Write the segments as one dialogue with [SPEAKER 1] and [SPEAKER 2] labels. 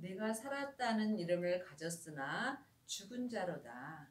[SPEAKER 1] 내가 살았다는 이름을 가졌으나 죽은 자로다.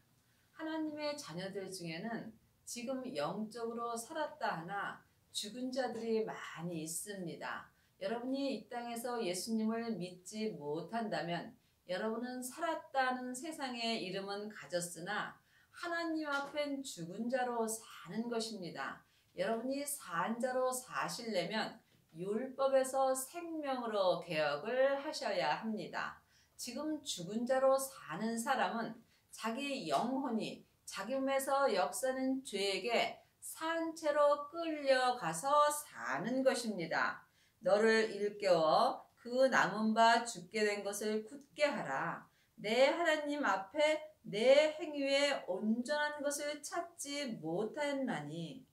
[SPEAKER 1] 하나님의 자녀들 중에는 지금 영적으로 살았다 하나 죽은 자들이 많이 있습니다. 여러분이 이 땅에서 예수님을 믿지 못한다면 여러분은 살았다는 세상의 이름은 가졌으나 하나님 앞엔 죽은 자로 사는 것입니다. 여러분이 산 자로 사시려면 율법에서 생명으로 개혁을 하셔야 합니다. 지금 죽은 자로 사는 사람은 자기 영혼이 자기 몸에서 역사는 죄에게 산 채로 끌려가서 사는 것입니다. 너를 일깨워 그 남은 바 죽게 된 것을 굳게 하라. 내 하나님 앞에 내 행위에 온전한 것을 찾지 못하였나니.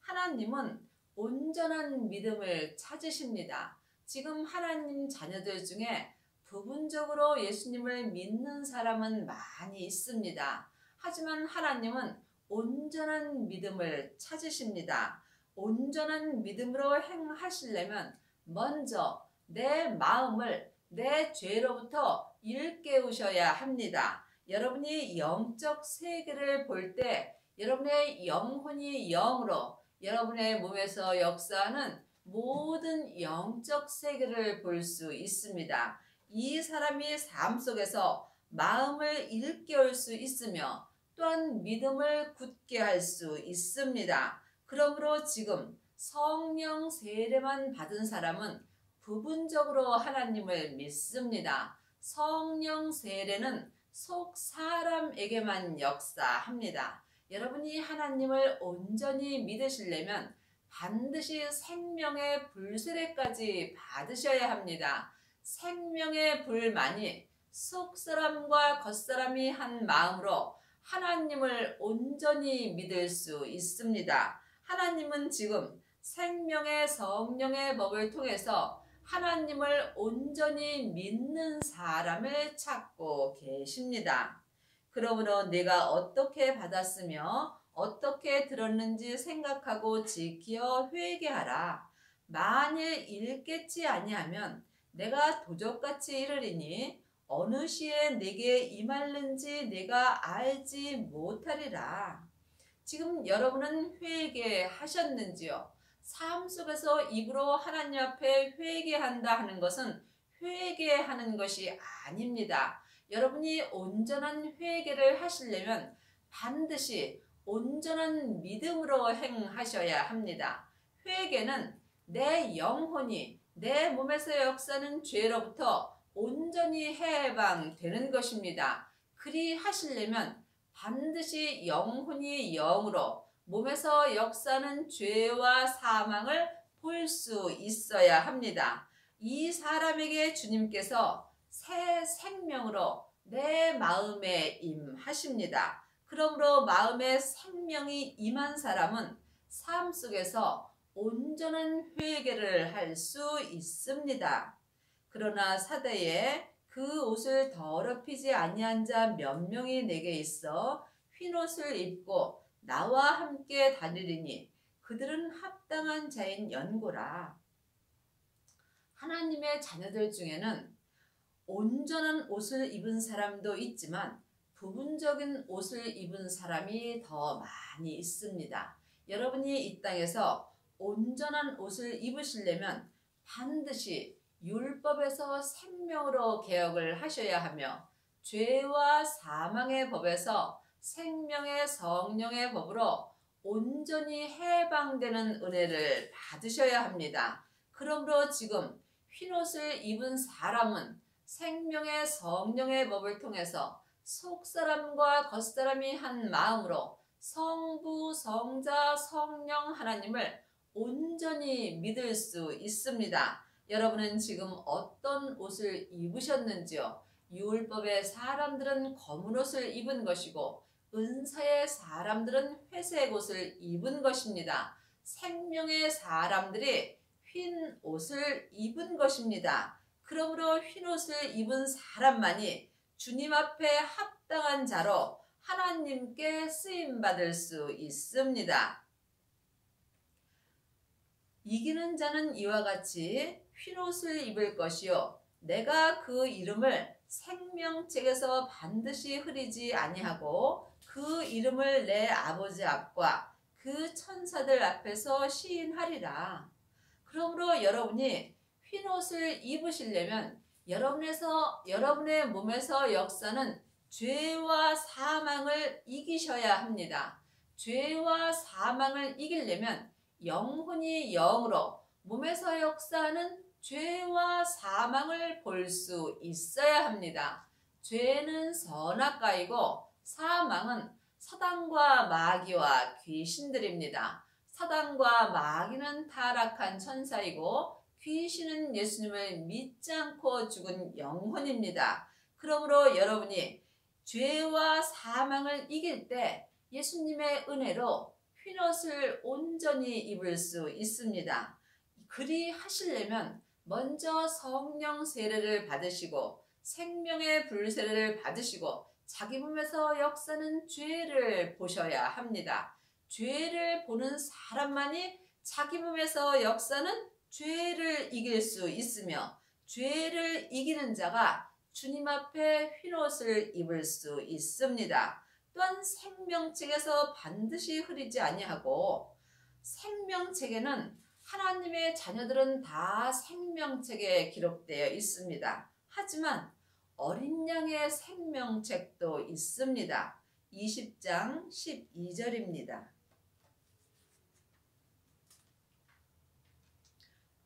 [SPEAKER 1] 하나님은 온전한 믿음을 찾으십니다. 지금 하나님 자녀들 중에 부분적으로 예수님을 믿는 사람은 많이 있습니다. 하지만 하나님은 온전한 믿음을 찾으십니다. 온전한 믿음으로 행하시려면 먼저 내 마음을 내 죄로부터 일깨우셔야 합니다. 여러분이 영적 세계를 볼 때 여러분의 영혼이 영으로 여러분의 몸에서 역사하는 모든 영적 세계를 볼 수 있습니다. 이 사람이 삶 속에서 마음을 일깨울 수 있으며 또한 믿음을 굳게 할 수 있습니다. 그러므로 지금 성령 세례만 받은 사람은 부분적으로 하나님을 믿습니다. 성령 세례는 속 사람에게만 역사합니다. 여러분이 하나님을 온전히 믿으시려면 반드시 생명의 불세례까지 받으셔야 합니다. 생명의 불만이 속사람과 겉사람이 한 마음으로 하나님을 온전히 믿을 수 있습니다. 하나님은 지금 생명의 성령의 법을 통해서 하나님을 온전히 믿는 사람을 찾고 계십니다. 그러므로 내가 어떻게 받았으며 어떻게 들었는지 생각하고 지키어 회개하라. 만일 일깨지 아니하면 내가 도적같이 이르리니 어느 시에 내게 임할는지 내가 알지 못하리라. 지금 여러분은 회개하셨는지요? 삶 속에서 입으로 하나님 앞에 회개한다 하는 것은 회개하는 것이 아닙니다. 여러분이 온전한 회개를 하시려면 반드시 온전한 믿음으로 행하셔야 합니다. 회개는 내 영혼이 내 몸에서 역사하는 죄로부터 온전히 해방되는 것입니다. 그리 하시려면 반드시 영혼이 영으로 몸에서 역사하는 죄와 사망을 볼 수 있어야 합니다. 이 사람에게 주님께서 새 생명으로 내 마음에 임하십니다. 그러므로 마음에 생명이 임한 사람은 삶 속에서 온전한 회개를 할 수 있습니다. 그러나 사대에 그 옷을 더럽히지 아니한 자 몇 명이 내게 있어 흰옷을 입고 나와 함께 다니리니 그들은 합당한 자인 연고라. 하나님의 자녀들 중에는 온전한 옷을 입은 사람도 있지만 부분적인 옷을 입은 사람이 더 많이 있습니다. 여러분이 이 땅에서 온전한 옷을 입으시려면 반드시 율법에서 생명으로 개혁을 하셔야 하며 죄와 사망의 법에서 생명의 성령의 법으로 온전히 해방되는 은혜를 받으셔야 합니다. 그러므로 지금 흰옷을 입은 사람은 생명의 성령의 법을 통해서 속사람과 겉사람이 한 마음으로 성부, 성자, 성령 하나님을 온전히 믿을 수 있습니다. 여러분은 지금 어떤 옷을 입으셨는지요? 율법의 사람들은 검은 옷을 입은 것이고 은사의 사람들은 회색 옷을 입은 것입니다. 생명의 사람들이 흰 옷을 입은 것입니다. 그러므로 흰 옷을 입은 사람만이 주님 앞에 합당한 자로 하나님께 쓰임받을 수 있습니다. 이기는 자는 이와 같이 흰옷을 입을 것이요 내가 그 이름을 생명책에서 반드시 흐리지 아니하고 그 이름을 내 아버지 앞과 그 천사들 앞에서 시인하리라. 그러므로 여러분이 흰옷을 입으시려면 여러분의 몸에서 역사는 죄와 사망을 이기셔야 합니다. 죄와 사망을 이기려면 영혼이 영으로 몸에서 역사하는 죄와 사망을 볼 수 있어야 합니다. 죄는 선악과이고 사망은 사단과 마귀와 귀신들입니다. 사단과 마귀는 타락한 천사이고 귀신은 예수님을 믿지 않고 죽은 영혼입니다. 그러므로 여러분이 죄와 사망을 이길 때 예수님의 은혜로 흰옷을 온전히 입을 수 있습니다. 그리 하시려면 먼저 성령 세례를 받으시고 생명의 불세례를 받으시고 자기 몸에서 역사는 죄를 보셔야 합니다. 죄를 보는 사람만이 자기 몸에서 역사는 죄를 이길 수 있으며 죄를 이기는 자가 주님 앞에 흰옷을 입을 수 있습니다. 또한 생명책에서 반드시 흐리지 아니하고 생명책에는 하나님의 자녀들은 다 생명책에 기록되어 있습니다. 하지만 어린 양의 생명책도 있습니다. 20장 12절입니다.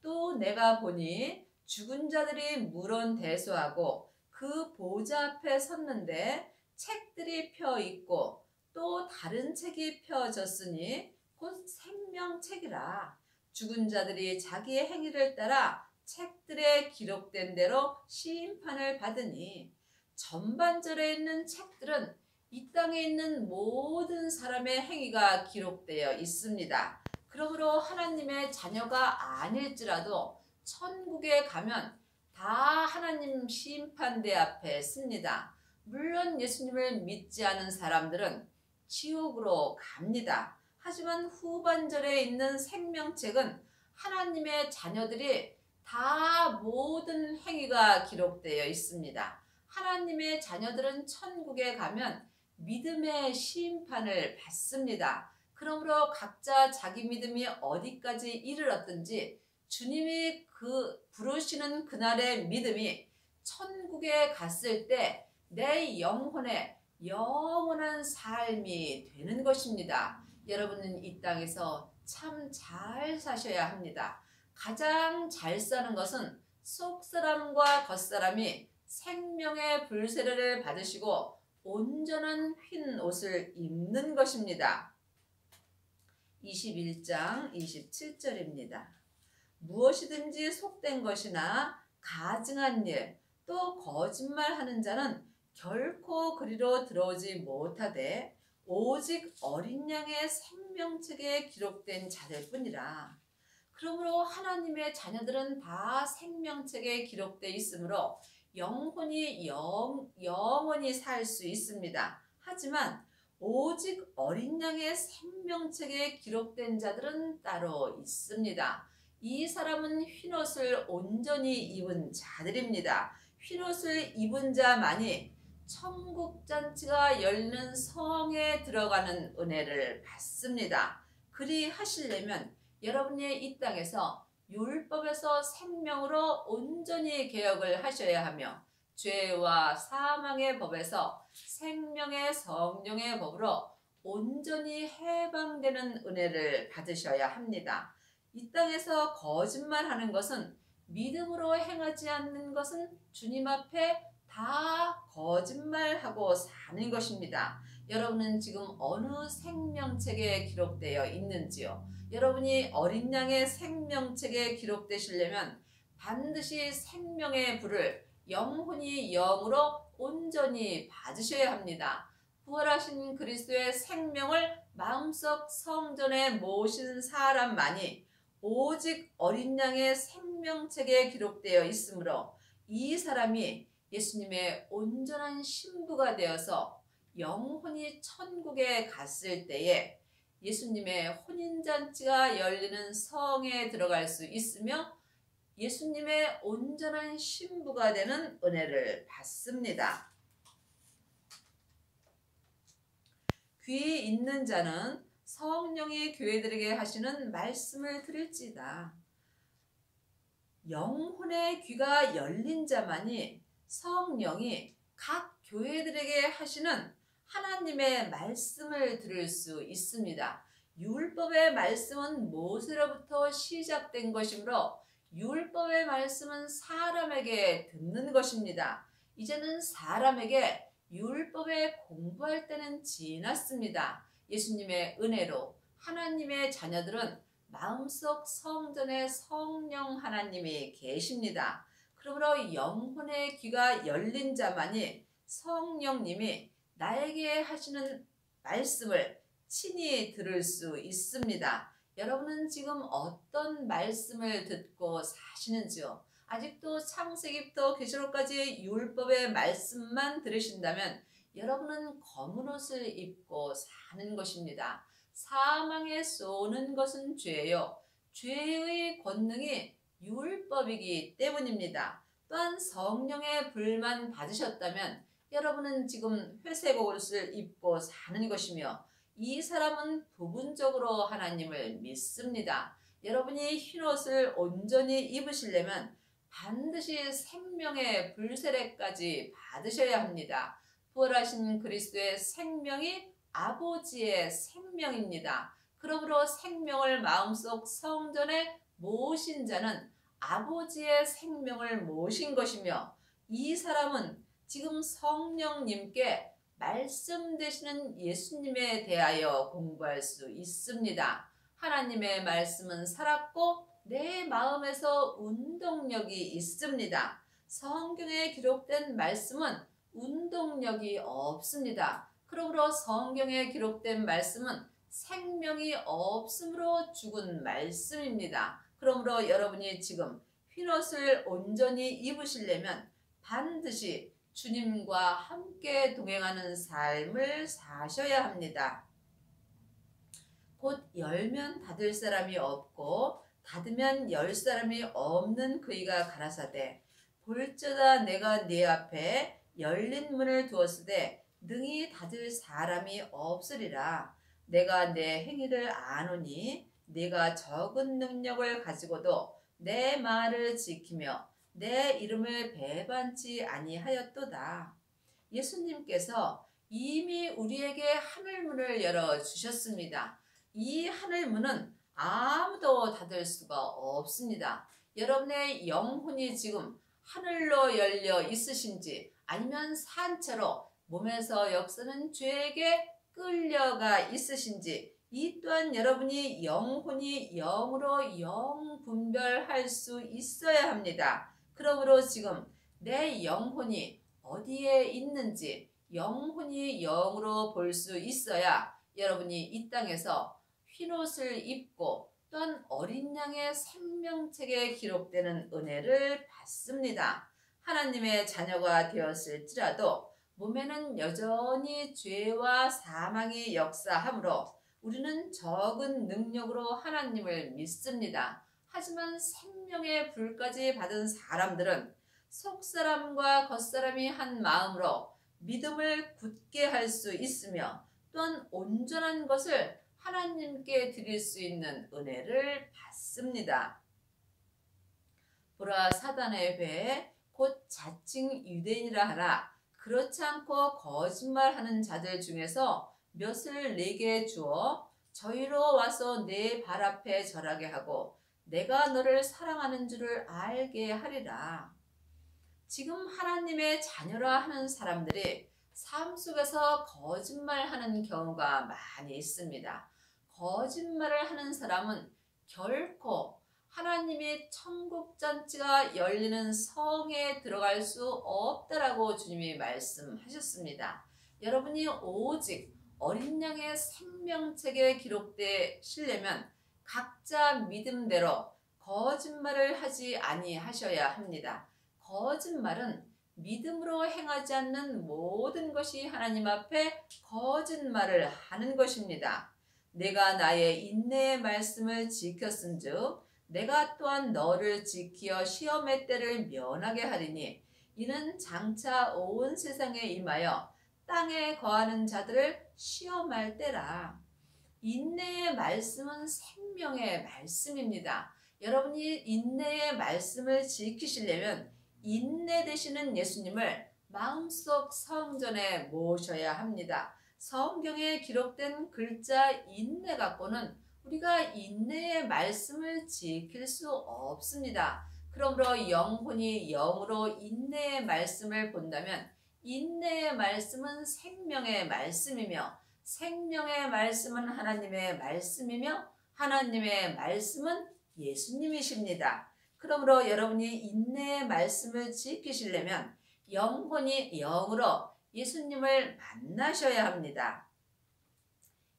[SPEAKER 1] 또 내가 보니 죽은 자들이 물론대소하고 그 보좌 앞에 섰는데 책들이 펴 있고 또 다른 책이 펴졌으니 곧 생명책이라. 죽은 자들이 자기의 행위를 따라 책들에 기록된 대로 심판을 받으니 전반절에 있는 책들은 이 땅에 있는 모든 사람의 행위가 기록되어 있습니다. 그러므로 하나님의 자녀가 아닐지라도 천국에 가면 다 하나님 심판대 앞에 씁니다. 물론 예수님을 믿지 않은 사람들은 지옥으로 갑니다. 하지만 후반절에 있는 생명책은 하나님의 자녀들이 다 모든 행위가 기록되어 있습니다. 하나님의 자녀들은 천국에 가면 믿음의 심판을 받습니다. 그러므로 각자 자기 믿음이 어디까지 이르렀든지 주님이 부르시는 그날의 믿음이 천국에 갔을 때 내 영혼에 영원한 삶이 되는 것입니다. 여러분은 이 땅에서 참 잘 사셔야 합니다. 가장 잘 사는 것은 속사람과 겉사람이 생명의 불세례를 받으시고 온전한 흰 옷을 입는 것입니다. 21장 27절입니다. 무엇이든지 속된 것이나 가증한 일, 또 거짓말하는 자는 결코 그리로 들어오지 못하되 오직 어린 양의 생명책에 기록된 자들 뿐이라. 그러므로 하나님의 자녀들은 다 생명책에 기록되어 있으므로 영원히 살 수 있습니다. 하지만 오직 어린 양의 생명책에 기록된 자들은 따로 있습니다. 이 사람은 흰옷을 온전히 입은 자들입니다. 흰옷을 입은 자만이 천국잔치가 열리는 성에 들어가는 은혜를 받습니다. 그리 하시려면 여러분이 이 땅에서 율법에서 생명으로 온전히 개혁을 하셔야 하며 죄와 사망의 법에서 생명의 성령의 법으로 온전히 해방되는 은혜를 받으셔야 합니다. 이 땅에서 거짓말하는 것은 믿음으로 행하지 않는 것은 주님 앞에 다 거짓말하고 사는 것입니다. 여러분은 지금 어느 생명책에 기록되어 있는지요? 여러분이 어린 양의 생명책에 기록되시려면 반드시 생명의 불을 영혼이 영으로 온전히 받으셔야 합니다. 부활하신 그리스도의 생명을 마음속 성전에 모신 사람만이 오직 어린 양의 생명책에 기록되어 있으므로 이 사람이 예수님의 온전한 신부가 되어서 영혼이 천국에 갔을 때에 예수님의 혼인잔치가 열리는 성에 들어갈 수 있으며 예수님의 온전한 신부가 되는 은혜를 받습니다. 귀 있는 자는 성령이 교회들에게 하시는 말씀을 들을지다. 영혼의 귀가 열린 자만이 성령이 각 교회들에게 하시는 하나님의 말씀을 들을 수 있습니다. 율법의 말씀은 모세로부터 시작된 것이므로 율법의 말씀은 사람에게 듣는 것입니다. 이제는 사람에게 율법에 공부할 때는 지났습니다. 예수님의 은혜로 하나님의 자녀들은 마음속 성전에 성령 하나님이 계십니다. 그러므로 영혼의 귀가 열린 자만이 성령님이 나에게 하시는 말씀을 친히 들을 수 있습니다. 여러분은 지금 어떤 말씀을 듣고 사시는지요? 아직도 창세기부터 계시록까지 율법의 말씀만 들으신다면 여러분은 검은 옷을 입고 사는 것입니다. 사망에 쏘는 것은 죄요. 죄의 권능이 율법이기 때문입니다. 또한 성령의 불만 받으셨다면 여러분은 지금 회색 옷을 입고 사는 것이며 이 사람은 부분적으로 하나님을 믿습니다. 여러분이 흰옷을 온전히 입으시려면 반드시 생명의 불세례까지 받으셔야 합니다. 부활하신 그리스도의 생명이 아버지의 생명입니다. 그러므로 생명을 마음속 성전에 모신 자는 아버지의 생명을 모신 것이며 이 사람은 지금 성령님께 말씀 되시는 예수님에 대하여 공부할 수 있습니다. 하나님의 말씀은 살았고 내 마음에서 운동력이 있습니다. 성경에 기록된 말씀은 운동력이 없습니다. 그러므로 성경에 기록된 말씀은 생명이 없으므로 죽은 말씀입니다. 그러므로 여러분이 지금 흰옷을 온전히 입으시려면 반드시 주님과 함께 동행하는 삶을 사셔야 합니다. 곧 열면 닫을 사람이 없고 닫으면 열 사람이 없는 그이가 가라사대 볼지어다 내가 네 앞에 열린 문을 두었으되 능히 닫을 사람이 없으리라. 내가 내 행위를 아노니 네가 적은 능력을 가지고도 내 말을 지키며 내 이름을 배반치 아니하였도다. 예수님께서 이미 우리에게 하늘문을 열어주셨습니다. 이 하늘문은 아무도 닫을 수가 없습니다. 여러분의 영혼이 지금 하늘로 열려 있으신지 아니면 산채로 몸에서 역사는 죄에게 끌려가 있으신지 이 또한 여러분이 영혼이 영으로 영 분별할 수 있어야 합니다. 그러므로 지금 내 영혼이 어디에 있는지 영혼이 영으로 볼 수 있어야 여러분이 이 땅에서 흰옷을 입고 또한 어린 양의 생명책에 기록되는 은혜를 받습니다. 하나님의 자녀가 되었을지라도 몸에는 여전히 죄와 사망이 역사하므로 우리는 적은 능력으로 하나님을 믿습니다. 하지만 생명의 불까지 받은 사람들은 속사람과 겉사람이 한 마음으로 믿음을 굳게 할 수 있으며 또한 온전한 것을 하나님께 드릴 수 있는 은혜를 받습니다. 보라 사단의 배 곧 자칭 유대인이라 하나 그렇지 않고 거짓말하는 자들 중에서 몇을 내게 주어 저희로 와서 내 발 앞에 절하게 하고 내가 너를 사랑하는 줄을 알게 하리라. 지금 하나님의 자녀라 하는 사람들이 삶 속에서 거짓말하는 경우가 많이 있습니다. 거짓말을 하는 사람은 결코 하나님의 천국잔치가 열리는 성에 들어갈 수 없다라고 주님이 말씀하셨습니다. 여러분이 오직 어린 양의 생명책에 기록되시려면 각자 믿음대로 거짓말을 하지 아니하셔야 합니다. 거짓말은 믿음으로 행하지 않는 모든 것이 하나님 앞에 거짓말을 하는 것입니다. 내가 나의 인내의 말씀을 지켰은즉 내가 또한 너를 지키어 시험의 때를 면하게 하리니 이는 장차 온 세상에 임하여 땅에 거하는 자들을 시험할 때라. 인내의 말씀은 생명의 말씀입니다. 여러분이 인내의 말씀을 지키시려면 인내 되시는 예수님을 마음속 성전에 모셔야 합니다. 성경에 기록된 글자 인내 갖고는 우리가 인내의 말씀을 지킬 수 없습니다. 그러므로 영혼이 영으로 인내의 말씀을 본다면 인내의 말씀은 생명의 말씀이며 생명의 말씀은 하나님의 말씀이며 하나님의 말씀은 예수님이십니다. 그러므로 여러분이 인내의 말씀을 지키시려면 영혼이 영으로 예수님을 만나셔야 합니다.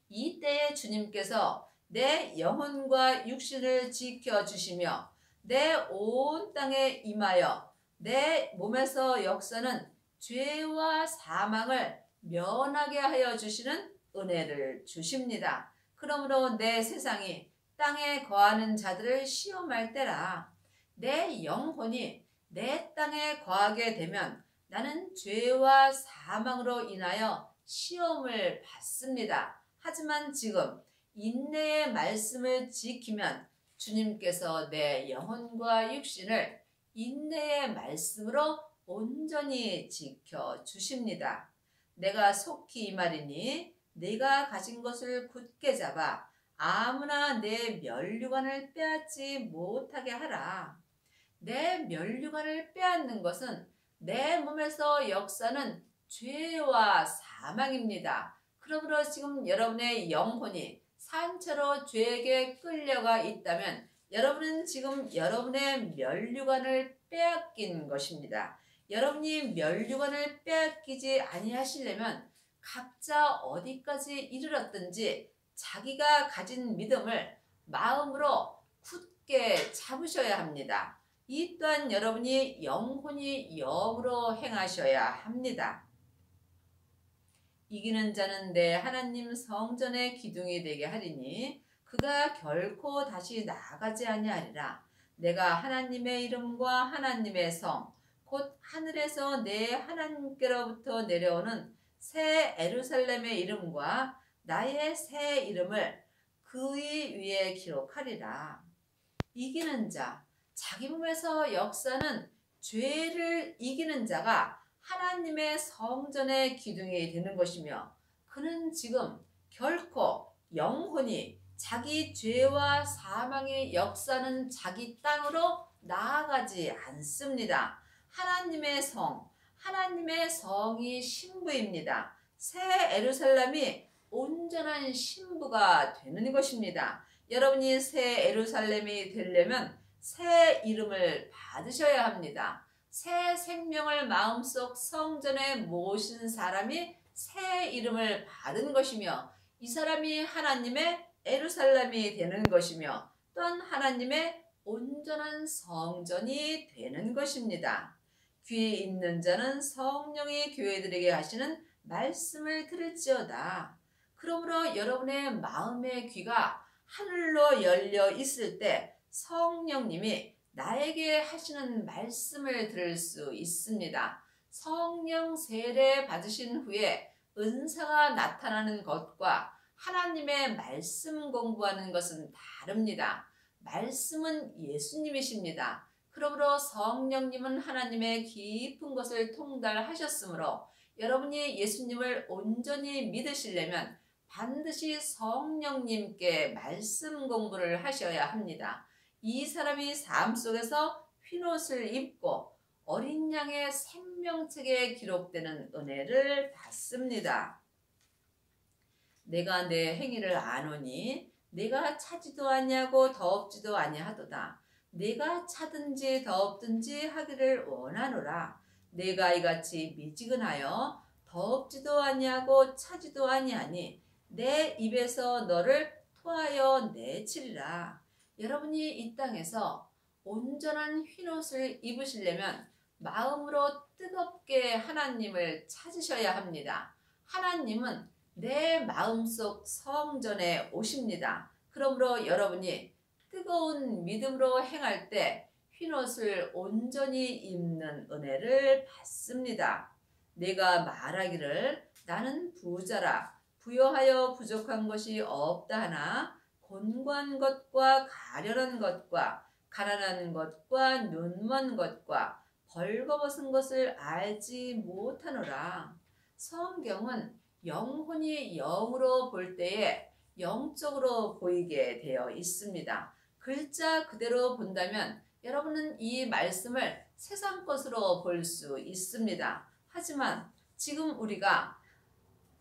[SPEAKER 1] 이때에 주님께서 내 영혼과 육신을 지켜주시며 내 온 땅에 임하여 내 몸에서 역사는 죄와 사망을 면하게 하여 주시는 은혜를 주십니다. 그러므로 내 세상이 땅에 거하는 자들을 시험할 때라. 내 영혼이 내 땅에 거하게 되면 나는 죄와 사망으로 인하여 시험을 받습니다. 하지만 지금 인내의 말씀을 지키면 주님께서 내 영혼과 육신을 인내의 말씀으로 온전히 지켜주십니다. 내가 속히 이 말이니 내가 가진 것을 굳게 잡아 아무나 내 면류관을 빼앗지 못하게 하라. 내 면류관을 빼앗는 것은 내 몸에서 역사는 죄와 사망입니다. 그러므로 지금 여러분의 영혼이 산채로 죄에게 끌려가 있다면 여러분은 지금 여러분의 면류관을 빼앗긴 것입니다. 여러분이 면류관을 빼앗기지 아니하시려면 각자 어디까지 이르렀든지 자기가 가진 믿음을 마음으로 굳게 잡으셔야 합니다. 이 또한 여러분이 영혼이 영으로 행하셔야 합니다. 이기는 자는 내 하나님 성전의 기둥이 되게 하리니 그가 결코 다시 나아가지 아니하리라. 내가 하나님의 이름과 하나님의 성 곧 하늘에서 내 하나님께로부터 내려오는 새 에루살렘의 이름과 나의 새 이름을 그의 위에 기록하리라. 이기는 자, 자기 몸에서 역사는 죄를 이기는 자가 하나님의 성전의 기둥이 되는 것이며 그는 지금 결코 영혼이 자기 죄와 사망의 역사는 자기 땅으로 나아가지 않습니다. 하나님의 성, 하나님의 성이 신부입니다. 새 에루살렘이 온전한 신부가 되는 것입니다. 여러분이 새 에루살렘이 되려면 새 이름을 받으셔야 합니다. 새 생명을 마음속 성전에 모신 사람이 새 이름을 받은 것이며 이 사람이 하나님의 에루살렘이 되는 것이며 또한 하나님의 온전한 성전이 되는 것입니다. 귀 있는 자는 성령이 교회들에게 하시는 말씀을 들을지어다. 그러므로 여러분의 마음의 귀가 하늘로 열려 있을 때 성령님이 나에게 하시는 말씀을 들을 수 있습니다. 성령 세례 받으신 후에 은사가 나타나는 것과 하나님의 말씀 공부하는 것은 다릅니다. 말씀은 예수님이십니다. 그러므로 성령님은 하나님의 깊은 것을 통달하셨으므로 여러분이 예수님을 온전히 믿으시려면 반드시 성령님께 말씀 공부를 하셔야 합니다. 이 사람이 삶 속에서 흰옷을 입고 어린 양의 생명책에 기록되는 은혜를 받습니다. 내가 내 행위를 아노니 내가 차지도 아니하고 더없지도 아니하도다. 내가 차든지 더없든지 하기를 원하노라. 내가 이같이 미지근하여 더없지도 아니하고 차지도 아니하니 내 입에서 너를 토하여 내치리라. 여러분이 이 땅에서 온전한 흰옷을 입으시려면 마음으로 뜨겁게 하나님을 찾으셔야 합니다. 하나님은 내 마음속 성전에 오십니다. 그러므로 여러분이 뜨거운 믿음으로 행할 때 흰옷을 온전히 입는 은혜를 받습니다. 내가 말하기를 나는 부자라 부여하여 부족한 것이 없다 하나 곤고한 것과 가련한 것과 가난한 것과 눈먼 것과 벌거벗은 것을 알지 못하노라. 성경은 영혼이 영으로 볼 때에 영적으로 보이게 되어 있습니다. 글자 그대로 본다면 여러분은 이 말씀을 세상 것으로 볼 수 있습니다. 하지만 지금 우리가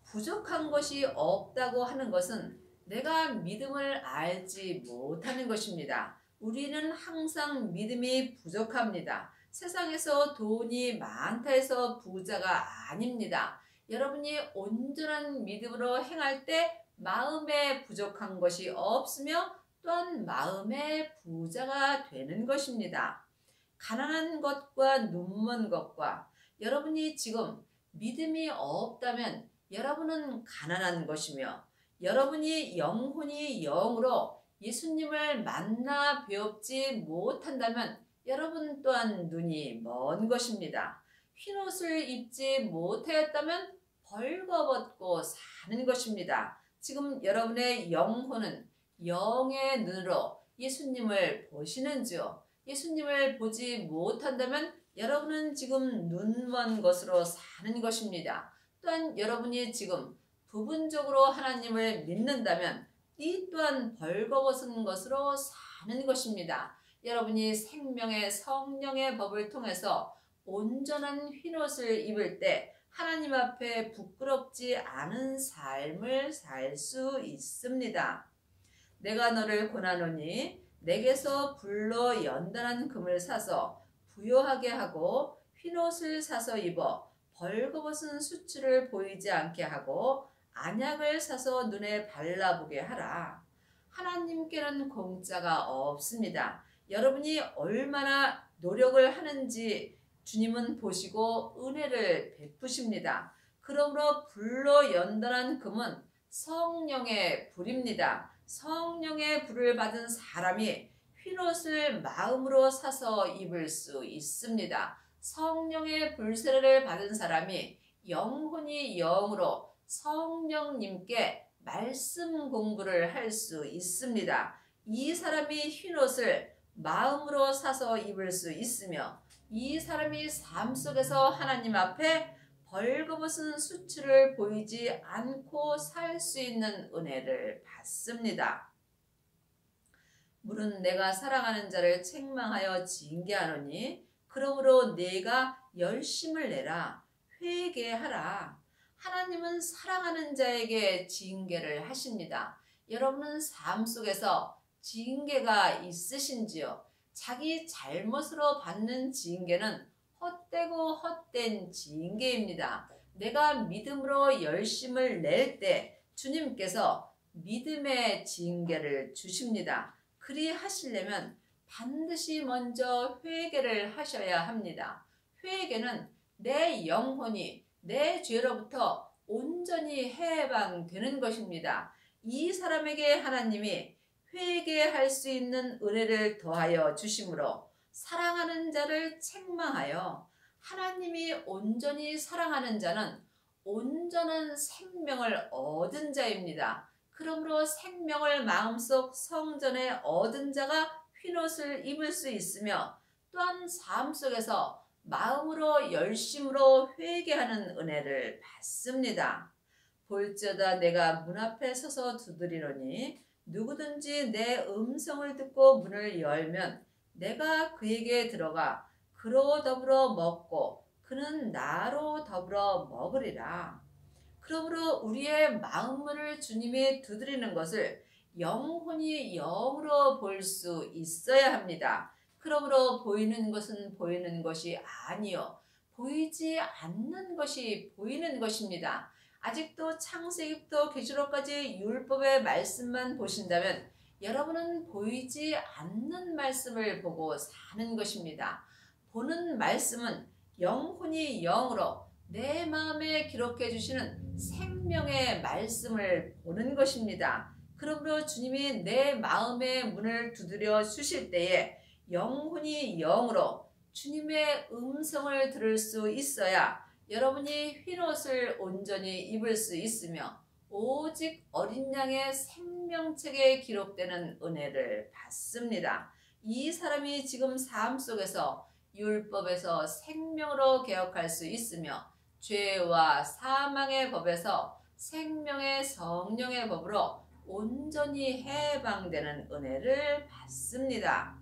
[SPEAKER 1] 부족한 것이 없다고 하는 것은 내가 믿음을 알지 못하는 것입니다. 우리는 항상 믿음이 부족합니다. 세상에서 돈이 많다 해서 부자가 아닙니다. 여러분이 온전한 믿음으로 행할 때 마음에 부족한 것이 없으며 또한 마음의 부자가 되는 것입니다. 가난한 것과 눈먼 것과 여러분이 지금 믿음이 없다면 여러분은 가난한 것이며 여러분이 영혼이 영으로 예수님을 만나 뵙지 못한다면 여러분 또한 눈이 먼 것입니다. 흰옷을 입지 못하였다면 벌거벗고 사는 것입니다. 지금 여러분의 영혼은 영의 눈으로 예수님을 보시는지요? 예수님을 보지 못한다면 여러분은 지금 눈먼 것으로 사는 것입니다. 또한 여러분이 지금 부분적으로 하나님을 믿는다면 이 또한 벌거벗은 것으로 사는 것입니다. 여러분이 생명의 성령의 법을 통해서 온전한 흰옷을 입을 때 하나님 앞에 부끄럽지 않은 삶을 살 수 있습니다. 내가 너를 권하노니 내게서 불로 연단한 금을 사서 부요하게 하고 흰옷을 사서 입어 벌거벗은 수치를 보이지 않게 하고 안약을 사서 눈에 발라보게 하라. 하나님께는 공짜가 없습니다. 여러분이 얼마나 노력을 하는지 주님은 보시고 은혜를 베푸십니다. 그러므로 불로 연단한 금은 성령의 불입니다. 성령의 불을 받은 사람이 흰옷을 마음으로 사서 입을 수 있습니다. 성령의 불세례를 받은 사람이 영혼이 영으로 성령님께 말씀 공부를 할 수 있습니다. 이 사람이 흰옷을 마음으로 사서 입을 수 있으며 이 사람이 삶 속에서 하나님 앞에 벌거벗은 수치를 보이지 않고 살 수 있는 은혜를 받습니다. 물은 내가 사랑하는 자를 책망하여 징계하노니 그러므로 내가 열심을 내라 회개하라. 하나님은 사랑하는 자에게 징계를 하십니다. 여러분은 삶 속에서 징계가 있으신지요? 자기 잘못으로 받는 징계는 헛되고 헛된 징계입니다. 내가 믿음으로 열심을 낼 때 주님께서 믿음의 징계를 주십니다. 그리 하시려면 반드시 먼저 회개를 하셔야 합니다. 회개는 내 영혼이 내 죄로부터 온전히 해방되는 것입니다. 이 사람에게 하나님이 회개할 수 있는 은혜를 더하여 주심으로 사랑하는 자를 책망하여 하나님이 온전히 사랑하는 자는 온전한 생명을 얻은 자입니다. 그러므로 생명을 마음속 성전에 얻은 자가 흰옷을 입을 수 있으며 또한 삶 속에서 마음으로 열심으로 회개하는 은혜를 받습니다. 볼지어다 내가 문 앞에 서서 두드리노니 누구든지 내 음성을 듣고 문을 열면 내가 그에게 들어가 그로 더불어 먹고 그는 나로 더불어 먹으리라. 그러므로 우리의 마음문을 주님이 두드리는 것을 영혼이 영으로 볼 수 있어야 합니다. 그러므로 보이는 것은 보이는 것이 아니요 보이지 않는 것이 보이는 것입니다. 아직도 창세기부터 계시록까지 율법의 말씀만 보신다면 여러분은 보이지 않는 말씀을 보고 사는 것입니다. 보는 말씀은 영혼이 영으로 내 마음에 기록해 주시는 생명의 말씀을 보는 것입니다. 그러므로 주님이 내 마음의 문을 두드려 주실 때에 영혼이 영으로 주님의 음성을 들을 수 있어야 여러분이 흰옷을 온전히 입을 수 있으며 오직 어린 양의 생명책에 기록되는 은혜를 받습니다. 이 사람이 지금 삶 속에서 율법에서 생명으로 개혁할 수 있으며 죄와 사망의 법에서 생명의 성령의 법으로 온전히 해방되는 은혜를 받습니다.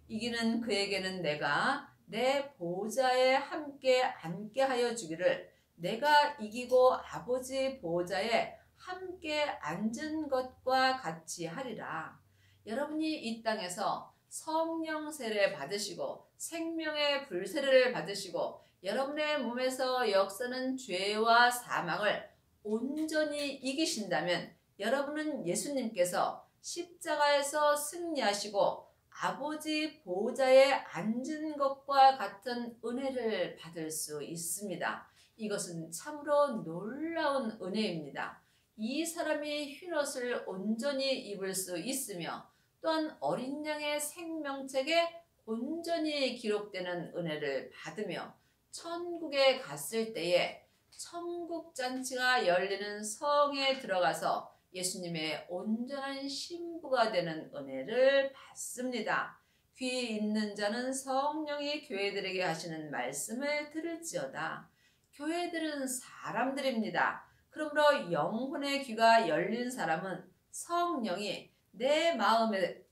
[SPEAKER 1] 이기는 그에게는 내가 내 보좌에 함께 앉게 하여 주기를 내가 이기고 아버지 보좌에 함께 앉은 것과 같이 하리라. 여러분이 이 땅에서 성령 세례 받으시고 생명의 불세례를 받으시고 여러분의 몸에서 역사는 죄와 사망을 온전히 이기신다면 여러분은 예수님께서 십자가에서 승리하시고 아버지 보좌에 앉은 것과 같은 은혜를 받을 수 있습니다. 이것은 참으로 놀라운 은혜입니다. 이 사람이 흰옷을 온전히 입을 수 있으며 또한 어린 양의 생명책에 온전히 기록되는 은혜를 받으며 천국에 갔을 때에 천국 잔치가 열리는 성에 들어가서 예수님의 온전한 신부가 되는 은혜를 받습니다. 귀 있는 자는 성령이 교회들에게 하시는 말씀을 들을지어다. 교회들은 사람들입니다. 그러므로 영혼의 귀가 열린 사람은 성령이 내 마음에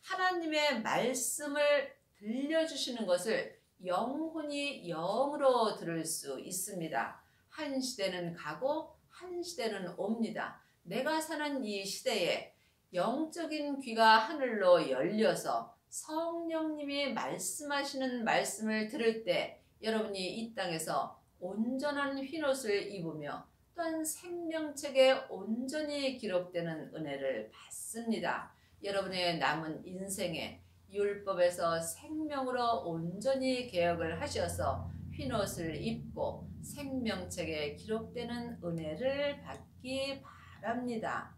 [SPEAKER 1] 하나님의 말씀을 들려주시는 것을 영혼이 영으로 들을 수 있습니다. 한 시대는 가고 한 시대는 옵니다. 내가 사는 이 시대에 영적인 귀가 하늘로 열려서 성령님이 말씀하시는 말씀을 들을 때 여러분이 이 땅에서 온전한 흰옷을 입으며 또한 생명책에 온전히 기록되는 은혜를 받습니다. 여러분의 남은 인생에 율법에서 생명으로 온전히 개혁을 하셔서 흰옷을 입고 생명책에 기록되는 은혜를 받기 바랍니다.